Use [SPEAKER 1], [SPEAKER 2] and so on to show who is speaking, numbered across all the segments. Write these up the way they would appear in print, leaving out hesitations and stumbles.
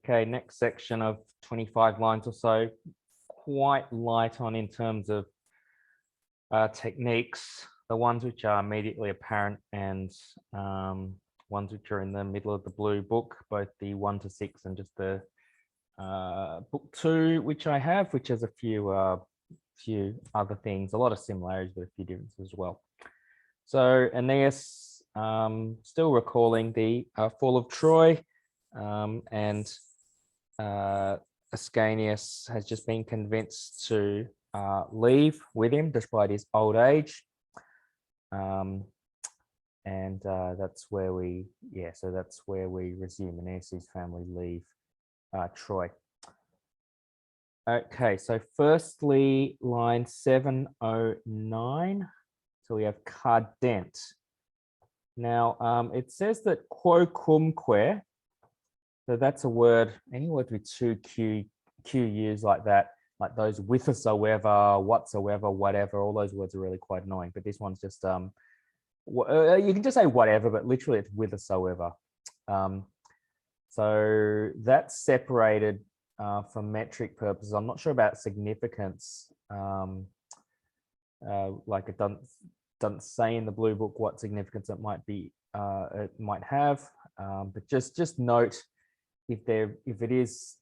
[SPEAKER 1] Okay, next section of 25 lines or so, quite light on in terms of techniques, the ones which are immediately apparent and ones which are in the middle of the blue book, both the 1 to 6 and just the book 2, which I have, which has a few other things, a lot of similarities, but a few differences as well. So Aeneas, still recalling the fall of Troy, and Ascanius has just been convinced to leave with him despite his old age. And that's where we, so that's where we resume. Aeneas' family leave Troy. Okay, so firstly, line 709. So we have cardent. Now, it says that quocumque, so that's a word, any word with two QUs like that, like those whithersoever, whatsoever, whatever, all those words are really quite annoying. But this one's just, you can just say whatever, but literally it's whithersoever. So that's separated for metric purposes. I'm not sure about significance. Like it doesn't say in the blue book what significance it might be, it might have. But just note if there is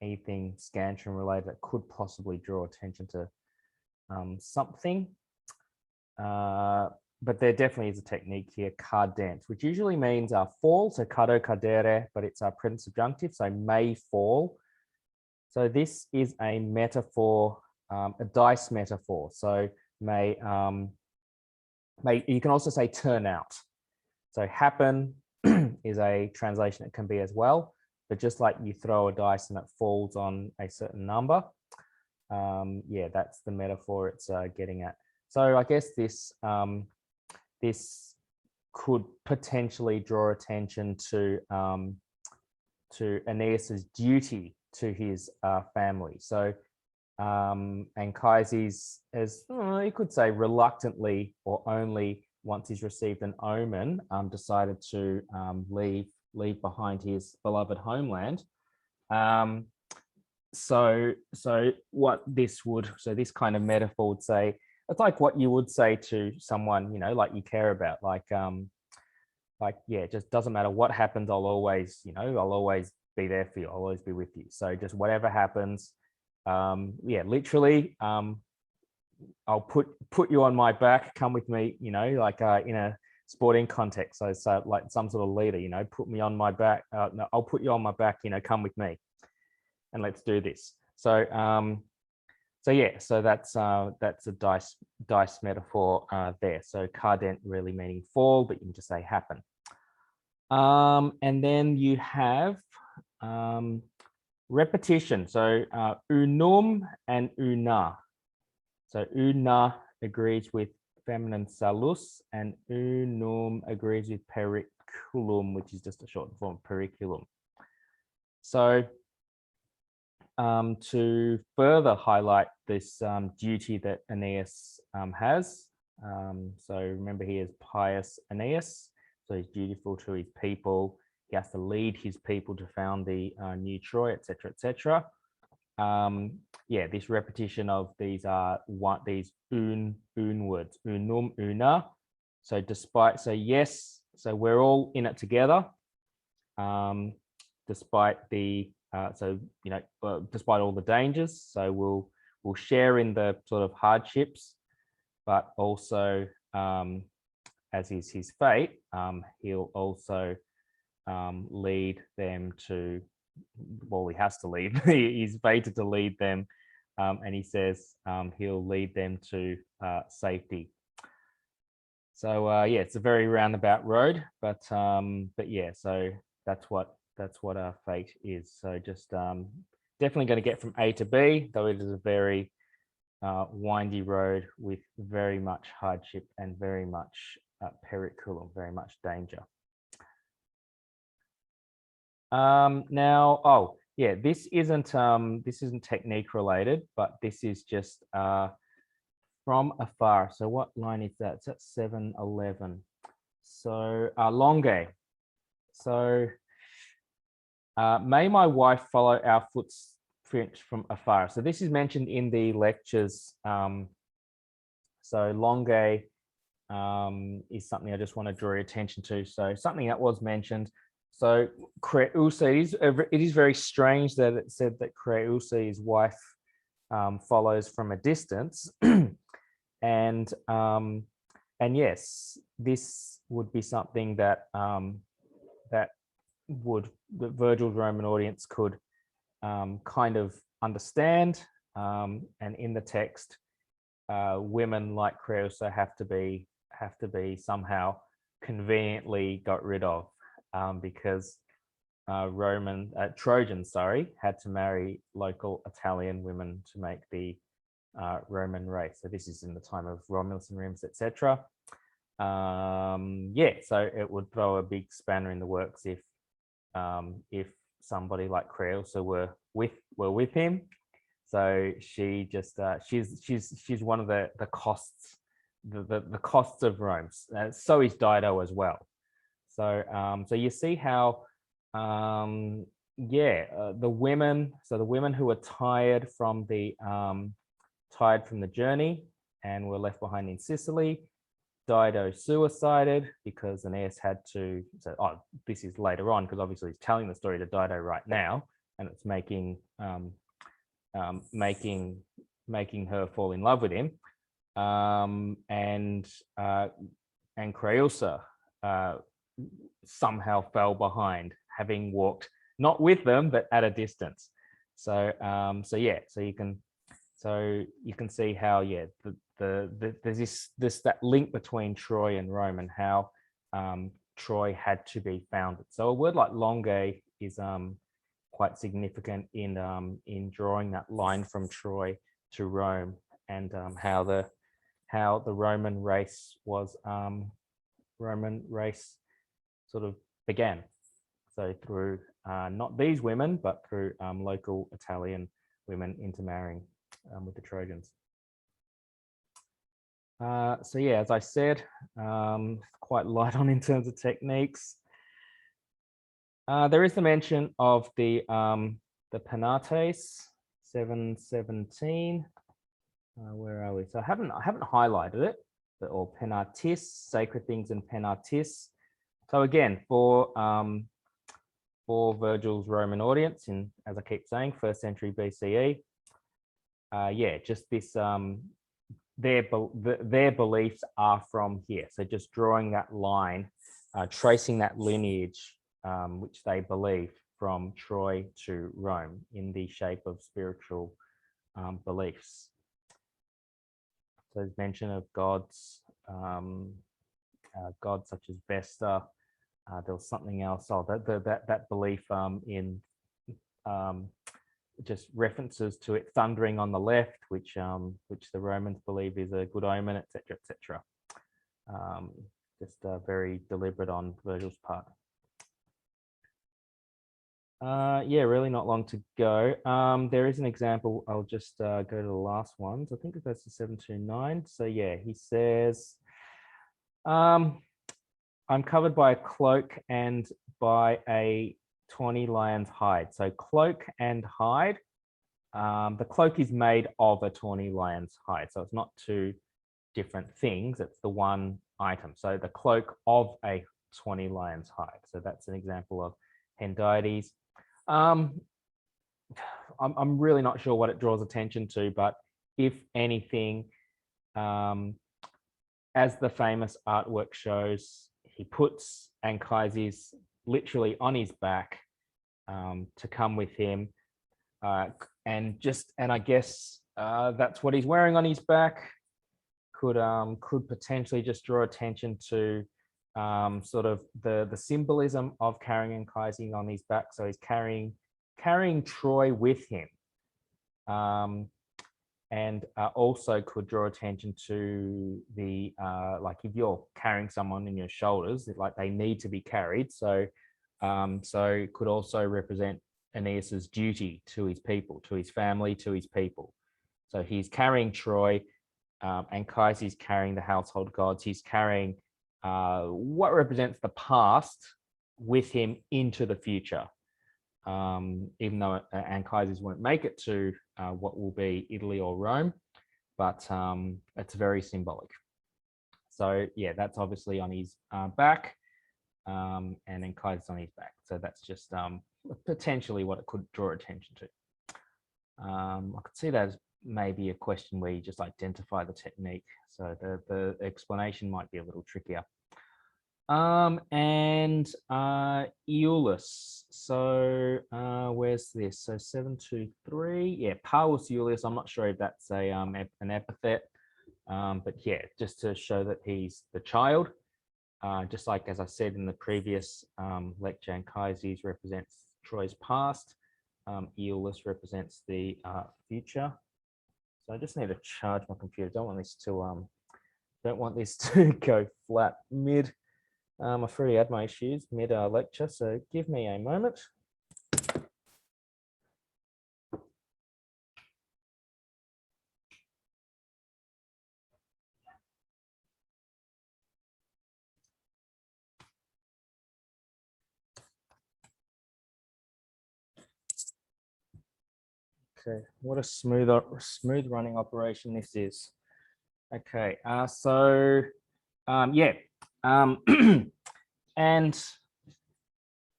[SPEAKER 1] anything Scansion related that could possibly draw attention to something. But there definitely is a technique here, cardent, which usually means fall, so cado cadere, but it's a present subjunctive, so may fall. So this is a metaphor, a dice metaphor. So may you can also say turn out. So happen is a translation it can be as well, but just like you throw a dice and it falls on a certain number, that's the metaphor it's getting at. So I guess this this could potentially draw attention to Aeneas's duty to his family. So Anchises, as you could say, reluctantly or only once he's received an omen, decided to leave behind his beloved homeland. So what this kind of metaphor would say, it's like what you would say to someone, like you care about, it just doesn't matter what happens, I'll always be there for you, I'll always be with you. So just whatever happens, literally, I'll put you on my back, come with me, in a sporting context. So like some sort of leader, put me on my back. No, I'll put you on my back, come with me and let's do this. So so that's a dice metaphor there. So cardent really meaning fall, but you can just say happen. And then you have repetition. So unum and una. So una agrees with feminine salus, and unum agrees with periculum, which is just a short form of periculum. So to further highlight this duty that Aeneas has, so remember he is pious Aeneas, so he's dutiful to his people. He has to lead his people to found the new Troy, etc., etc. This repetition of these these un words, unum, una. So yes, so we're all in it together. Despite the despite all the dangers, so we'll share in the sort of hardships, but also, as is his fate, he'll also lead them to, well, he has to lead, he's fated to lead them, and he says he'll lead them to safety. So it's a very roundabout road, but yeah, so that's what our fate is. So just definitely going to get from A to B, though it is a very windy road with very much hardship and very much periculum, very much danger. Now, this isn't technique related, but this is just from afar. So what line is that? It's at 711. So longe. So May my wife follow our footprints from afar. So this is mentioned in the lectures. So longe is something I just want to draw your attention to. So something that was mentioned. So Creusa, it is very strange that it said that Creusa, his wife, follows from a distance. And yes, this would be something that that Virgil's Roman audience could kind of understand. And in the text, women like Creusa have to be somehow conveniently got rid of, because Trojans, had to marry local Italian women to make the Roman race. So this is in the time of Romulus and Remus, etc. Yeah, so it would throw a big spanner in the works if somebody like Creusa were with him. So she just she's one of the costs, the costs of Rome. So is Dido as well. So so you see how the women, the women who were tired from the journey and were left behind in Sicily. Dido suicided because Aeneas had to. So, this is later on because obviously he's telling the story to Dido right now, and it's making her fall in love with him. And Creusa somehow fell behind, having walked not with them but at a distance. So so you can see how there's that link between Troy and Rome, and how Troy had to be founded. So a word like longe is quite significant in drawing that line from Troy to Rome, and how the Roman race sort of began. So through not these women, but through local Italian women intermarrying with the Trojans. So yeah, as I said, quite light on in terms of techniques. There is the mention of the Penates, 717. Where are we? So I haven't highlighted it, or Penatis, sacred things, and Penatis. So again, for Virgil's Roman audience, in, as I keep saying, 1st century BCE, just this. Their beliefs are from here. So just drawing that line, tracing that lineage, which they believe from Troy to Rome in the shape of spiritual beliefs. So there's mention of gods, gods such as Vesta. There was something else. Oh, that belief in just references to it thundering on the left, which the Romans believe is a good omen, etc., etc. Just very deliberate on Virgil's part. Really not long to go. There is an example. I'll just go to the last ones. I think it goes to 729. So yeah, he says, I'm covered by a cloak and by a 20 lion's hide. So cloak and hide. The cloak is made of a 20 lion's hide. So it's not two different things. It's the one item. So the cloak of a 20 lion's hide. So that's an example of Hendiades. I'm really not sure what it draws attention to, but if anything, as the famous artwork shows, he puts Anchises literally on his back to come with him, and I guess that's what he's wearing on his back. Could potentially just draw attention to sort of the symbolism of carrying Anchises on his back. So he's carrying Troy with him, and also could draw attention to the like if you're carrying someone in your shoulders, like they need to be carried. So so could also represent Aeneas's duty to his people, to his family, to his people. So he's carrying Troy, Anchises carrying the household gods. He's carrying what represents the past with him into the future. even though Anchises won't make it to what will be Italy or Rome, but it's very symbolic. So yeah, that's obviously on his back, and Anchises on his back. So that's just potentially what it could draw attention to. I could see that as maybe a question where you just identify the technique. So the explanation might be a little trickier. And Aeolus. So where's this? So 723. Yeah, Paulus Aeolus. I'm not sure if that's a an epithet, but yeah, just to show that he's the child. Just like as I said in the previous lecture, Anchises represents Troy's past. Aeolus represents the future. So I just need to charge my computer. Don't want this to go flat mid. I've already had my issues mid lecture, so give me a moment. Okay, what a smooth running operation this is. Okay, so yeah, and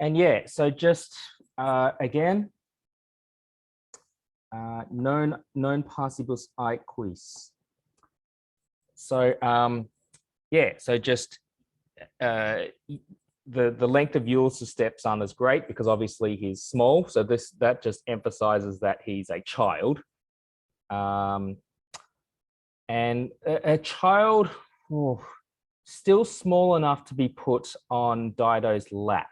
[SPEAKER 1] yeah, so just again, non passibus aequis. So yeah, so just the length of Ulysses' steps aren't as great because obviously he's small. So that just emphasizes that he's a child. And a child still small enough to be put on Dido's lap.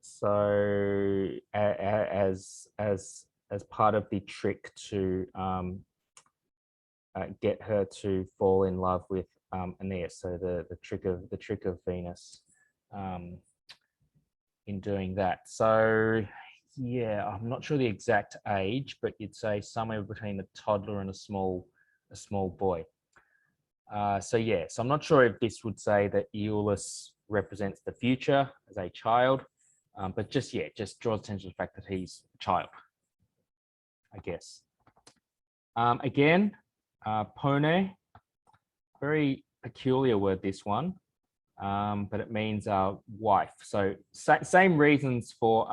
[SPEAKER 1] So as part of the trick to get her to fall in love with Aeneid. So the trick of Venus in doing that. So yeah, I'm not sure the exact age, but you'd say somewhere between a toddler and a small boy. So yeah, so I'm not sure if this would say that Aeolus represents the future as a child, but just draws attention to the fact that he's a child, I guess. Again, pone, very peculiar word, this one, but it means wife. So same reasons for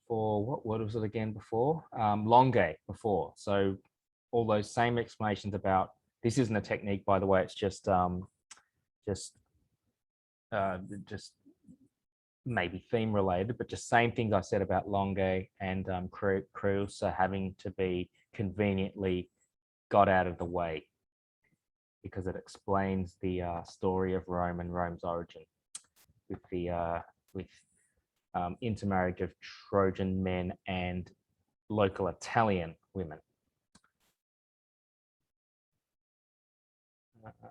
[SPEAKER 1] what word was it again before? Longe before. So all those same explanations about, this isn't a technique, by the way, it's just maybe theme related, but just same things I said about longe and Creusa having to be conveniently got out of the way, because it explains the story of Rome and Rome's origin with the intermarriage of Trojan men and local Italian women.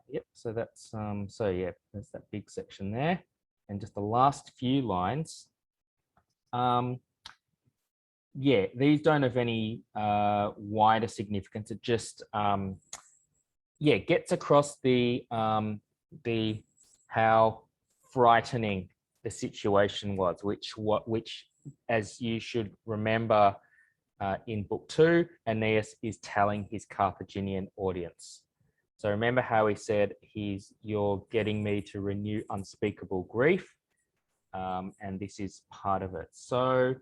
[SPEAKER 1] Yep, so that's there's that big section there, and just the last few lines. Yeah, these don't have any wider significance. It just gets across the how frightening the situation was, which as you should remember in book 2, Aeneas is telling his Carthaginian audience. So remember how he said, you're getting me to renew unspeakable grief, and this is part of it. So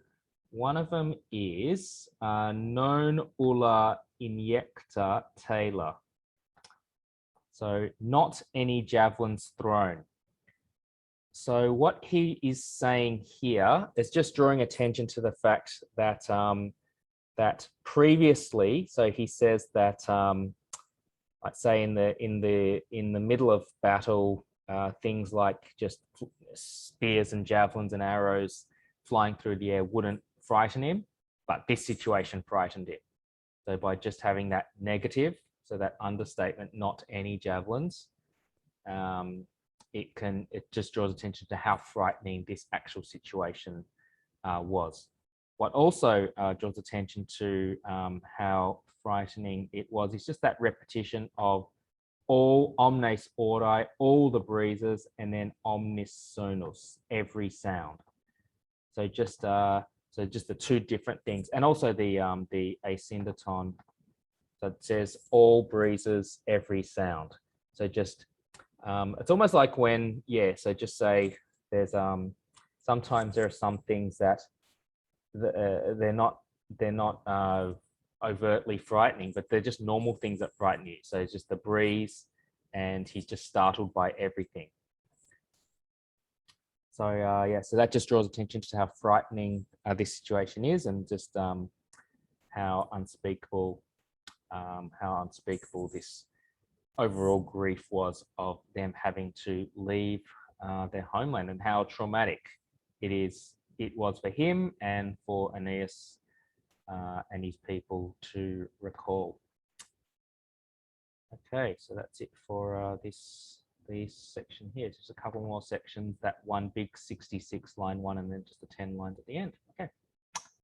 [SPEAKER 1] one of them is non ulla injecta tailor. So not any javelins thrown. So what he is saying here is just drawing attention to the fact that that previously, so he says that let's say in the middle of battle, things like just spears and javelins and arrows flying through the air wouldn't frighten him, but this situation frightened him. So by just having that negative, so that understatement, not any javelins, it just draws attention to how frightening this actual situation was. What also draws attention to how frightening it was is just that repetition of all omnes audi, all the breezes, and then omnis sonus, every sound. So just the two different things, and also the asyndeton. So it says all breezes, every sound. So just it's almost like when, yeah. So just say there's sometimes there are some things that they're not overtly frightening, but they're just normal things that frighten you. So it's just the breeze, and he's just startled by everything. So yeah, so that just draws attention to how frightening this situation is, and just how unspeakable this overall grief was of them having to leave their homeland, and how traumatic it was for him and for Aeneas and his people to recall. Okay, so that's it for this section here. Just a couple more sections, that one big 66 line one, and then just the 10 lines at the end. Okay.